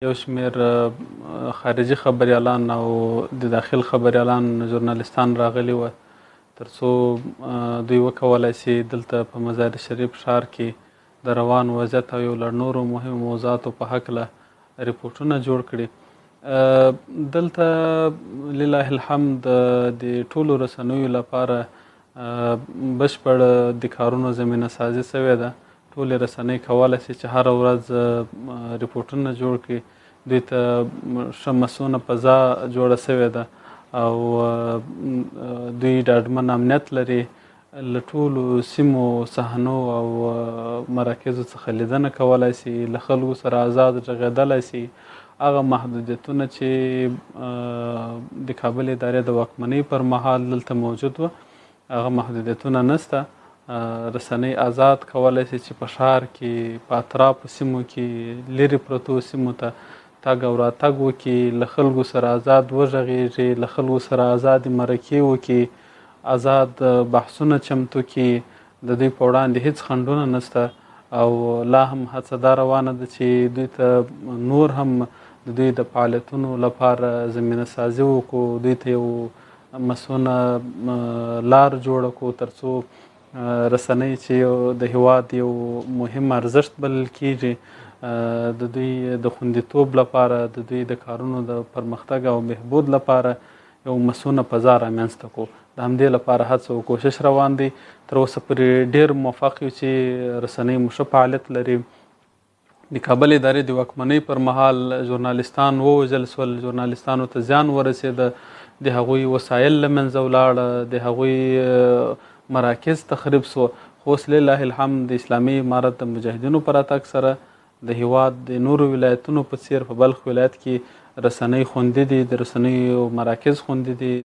یو شمېر خارجي خبریالان او د داخل خبریالان ژورنالیستان راغلي وو تر څو دوی وکولی سي دلته په مزار شریف ښار کې د روان وضعیت او یو لړ نورو مهمو موضوعاتو په هکله ریپورټونه جوړ کړي. دلته لله الحمد د ټولو رسنیو لپاره بشپړ د کارونو زمینه سازي سوې ده. ټولې رسنۍ کولی سي چې هره ورځ ریپورټونه جوړ کړي. دوی ته ښه مسونه فضا جوړه سوې ده او دوی ډاډمن امنیت لري. له ټولو سیمو صحنو او مراکزو څخه لیدنه کولی سي، له خلکو سره آزاد غږېدلی سي. هغه محدودیتونه چې د کابل ادارې د واکمنۍ پر مهال دلته موجود وه هغه محدودیتونه نشته. رسنۍ آزاد کولی سي چې په ښار کې په اطرافو سیمو کې لرې پرتو سیمو ته تګ او راتګ وکړي، له خلکو سره آزاد وغږېږي، له خلکو سره آزادې مرکې وکړي، آزاد بحثونه چمتو کړي. د دوی په وړاندې هیڅ خنډونه نشته او لا هم هڅه دا روانه ده چې دوی ته نور هم د دوی د فعالیتونو لپاره زمینه سازي وکړو، دوی ته یو مسونه لار جوړه کړو تر څو رسنۍ چې د هیواد یو مهم ارزښت بلل کیږي د دوی د خوندیتوب لپاره، د دوی د کارونو د پرمختګ او بهبود لپاره یو مسونه فضا رامنځته کړو. د همدې لپاره هڅه او کوشش روان دی. تر اوسه پورې ډېر موفق یو چې رسنۍ مو ښه فعالیت لري. د کابل ادارې د واکمنۍ پر مهال ژورنالیستان ووژل سول، ژورنالیستانو ته زیان ورسېده، د هغوی وسایل له منځه ولاړه، د هغوی مراکز تخریب سو. خو اوس لله الحمد د اسلامي امارت د مجاهدینو په راتګ سره د هیواد د نورو ولایتونو په څیر په بلخ ولایت کې رسنۍ خوندي دي، د رسنیو مراکز خوندي دي.